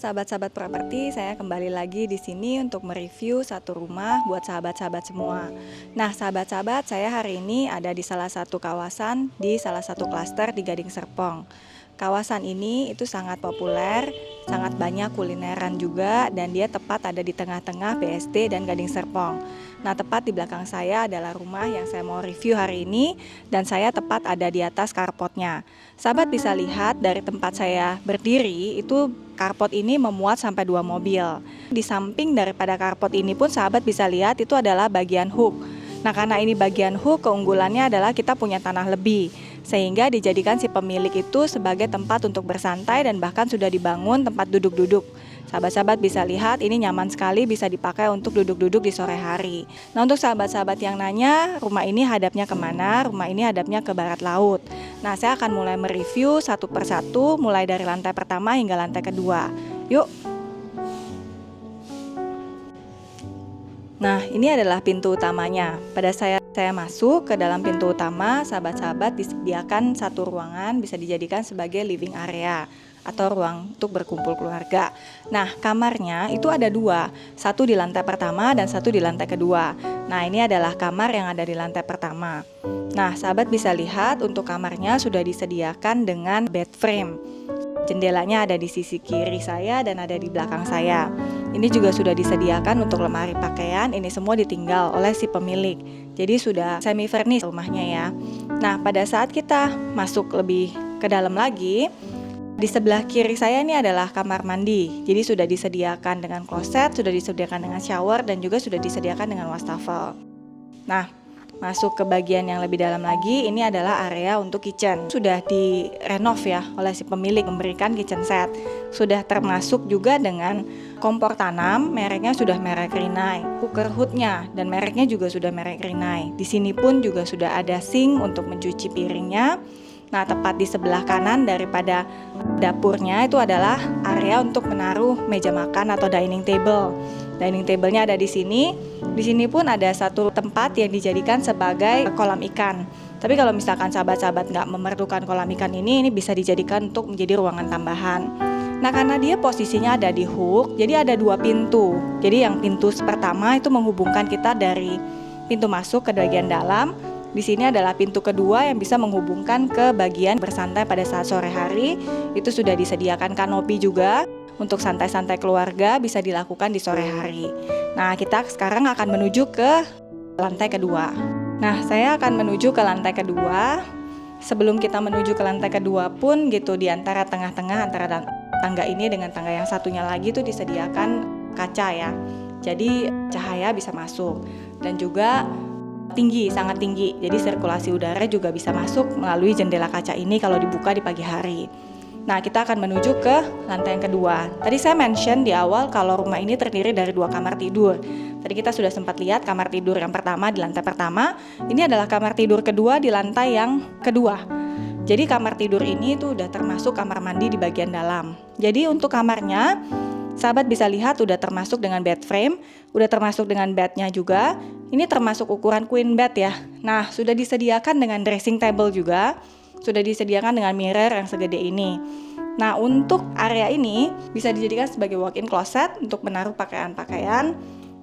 sahabat-sahabat properti, saya kembali lagi di sini untuk mereview satu rumah buat sahabat-sahabat semua. Nah, sahabat-sahabat, saya hari ini ada di salah satu kawasan di salah satu klaster di Gading Serpong. Kawasan ini itu sangat populer, sangat banyak kulineran juga, dan dia tepat ada di tengah-tengah BSD dan Gading Serpong. Nah, tepat di belakang saya adalah rumah yang saya mau review hari ini, dan saya tepat ada di atas carportnya. Sahabat bisa lihat dari tempat saya berdiri, itu carport ini memuat sampai 2 mobil. Di samping daripada carport ini pun sahabat bisa lihat itu adalah bagian hook. Nah, karena ini bagian hook, keunggulannya adalah kita punya tanah lebih, sehingga dijadikan si pemilik itu sebagai tempat untuk bersantai dan bahkan sudah dibangun tempat duduk-duduk. Sahabat-sahabat bisa lihat ini nyaman sekali, bisa dipakai untuk duduk-duduk di sore hari. Nah, untuk sahabat-sahabat yang nanya rumah ini hadapnya kemana, rumah ini hadapnya ke barat laut. Nah, saya akan mulai mereview satu persatu, mulai dari lantai pertama hingga lantai kedua. Yuk. Nah, ini adalah pintu utamanya. Pada saya masuk ke dalam pintu utama, sahabat-sahabat disediakan satu ruangan bisa dijadikan sebagai living area atau ruang untuk berkumpul keluarga. Nah, kamarnya itu ada 2, satu di lantai pertama dan satu di lantai kedua. Nah, ini adalah kamar yang ada di lantai pertama. Nah, sahabat bisa lihat untuk kamarnya sudah disediakan dengan bed frame. Jendelanya ada di sisi kiri saya dan ada di belakang saya. Ini juga sudah disediakan untuk lemari pakaian, ini semua ditinggal oleh si pemilik. Jadi sudah semi furnish rumahnya ya. Nah, pada saat kita masuk lebih ke dalam lagi, di sebelah kiri saya ini adalah kamar mandi. Jadi sudah disediakan dengan kloset, sudah disediakan dengan shower, dan juga sudah disediakan dengan wastafel. Nah, masuk ke bagian yang lebih dalam lagi, ini adalah area untuk kitchen. Sudah direnov ya oleh si pemilik, memberikan kitchen set. Sudah termasuk juga dengan kompor tanam, mereknya sudah merek Rinnai. Cooker hoodnya dan mereknya juga sudah merek Rinnai. Di sini pun juga sudah ada sink untuk mencuci piringnya. Nah, tepat di sebelah kanan daripada dapurnya itu adalah area untuk menaruh meja makan atau dining table. Dining table-nya ada di sini. Di sini pun ada satu tempat yang dijadikan sebagai kolam ikan. Tapi kalau misalkan sahabat-sahabat nggak memerlukan kolam ikan ini bisa dijadikan untuk menjadi ruangan tambahan. Nah, karena dia posisinya ada di hook, jadi ada 2 pintu. Jadi yang pintu pertama itu menghubungkan kita dari pintu masuk ke bagian dalam. Di sini adalah pintu kedua yang bisa menghubungkan ke bagian bersantai pada saat sore hari. Itu sudah disediakan kanopi juga untuk santai-santai keluarga, bisa dilakukan di sore hari. Nah, kita sekarang akan menuju ke lantai kedua. Nah, saya akan menuju ke lantai kedua. Sebelum kita menuju ke lantai kedua pun gitu, di antara tengah-tengah antara tangga ini dengan tangga yang satunya lagi itu disediakan kaca ya. Jadi cahaya bisa masuk dan juga tinggi, sangat tinggi. Jadi sirkulasi udara juga bisa masuk melalui jendela kaca ini kalau dibuka di pagi hari. Nah, kita akan menuju ke lantai yang kedua. Tadi saya mention di awal kalau rumah ini terdiri dari 2 kamar tidur. Tadi kita sudah sempat lihat kamar tidur yang pertama di lantai pertama. Ini adalah kamar tidur kedua di lantai yang kedua. Jadi kamar tidur ini itu udah termasuk kamar mandi di bagian dalam. Jadi untuk kamarnya, sahabat bisa lihat udah termasuk dengan bed frame, udah termasuk dengan bednya juga. Ini termasuk ukuran queen bed ya. Nah, sudah disediakan dengan dressing table juga. Sudah disediakan dengan mirror yang segede ini. Nah, untuk area ini bisa dijadikan sebagai walk-in closet untuk menaruh pakaian-pakaian.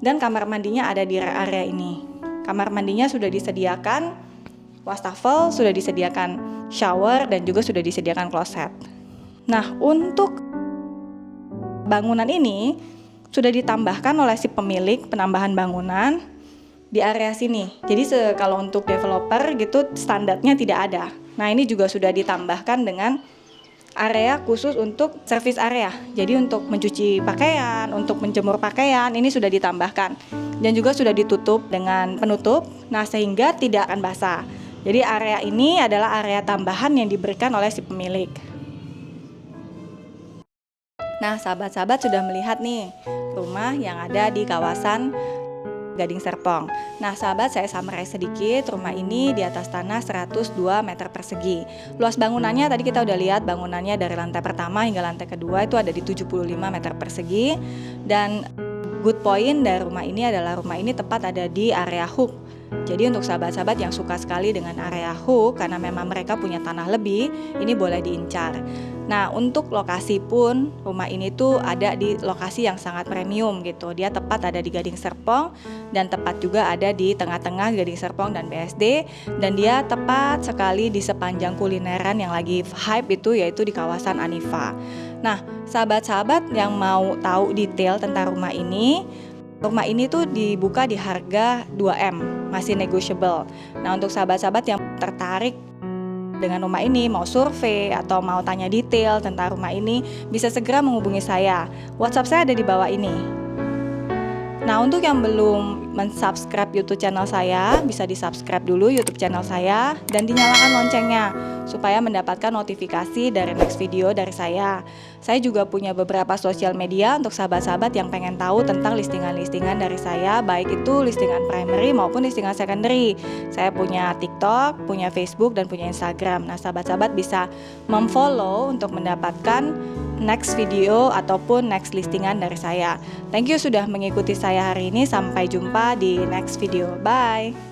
Dan kamar mandinya ada di area ini. Kamar mandinya sudah disediakan wastafel, sudah disediakan shower, dan juga sudah disediakan kloset. Nah, untuk bangunan ini sudah ditambahkan oleh si pemilik penambahan bangunan di area sini. Jadi kalau untuk developer gitu standarnya tidak ada. Nah, ini juga sudah ditambahkan dengan area khusus untuk service area. Jadi untuk mencuci pakaian, untuk menjemur pakaian ini sudah ditambahkan. Dan juga sudah ditutup dengan penutup, nah sehingga tidak akan basah. Jadi area ini adalah area tambahan yang diberikan oleh si pemilik. Nah, sahabat-sahabat sudah melihat nih rumah yang ada di kawasan Gading Serpong. Nah, sahabat, saya summarize sedikit. Rumah ini di atas tanah 102 meter persegi. Luas bangunannya tadi kita udah lihat, bangunannya dari lantai pertama hingga lantai kedua itu ada di 75 meter persegi. Dan good point dari rumah ini adalah rumah ini tepat ada di area hook. Jadi untuk sahabat-sahabat yang suka sekali dengan area hook, karena memang mereka punya tanah lebih, ini boleh diincar. Nah, untuk lokasi pun rumah ini tuh ada di lokasi yang sangat premium gitu. Dia tepat ada di Gading Serpong dan tepat juga ada di tengah-tengah Gading Serpong dan BSD, dan dia tepat sekali di sepanjang kulineran yang lagi hype itu, yaitu di kawasan Anifa. Nah, sahabat-sahabat yang mau tahu detail tentang rumah ini tuh dibuka di harga 2M, masih negotiable. Nah, untuk sahabat-sahabat yang tertarik dengan rumah ini, mau survei atau mau tanya detail tentang rumah ini, bisa segera menghubungi saya. WhatsApp saya ada di bawah ini. Nah, untuk yang belum mensubscribe YouTube channel saya, bisa di-subscribe dulu YouTube channel saya dan dinyalakan loncengnya supaya mendapatkan notifikasi dari next video dari saya. Saya juga punya beberapa sosial media untuk sahabat-sahabat yang pengen tahu tentang listingan-listingan dari saya, baik itu listingan primary maupun listingan secondary. Saya punya TikTok, punya Facebook, dan punya Instagram. Nah, sahabat-sahabat bisa memfollow untuk mendapatkan next video ataupun next listingan dari saya. Thank you sudah mengikuti saya hari ini. Sampai jumpa di next video. Bye.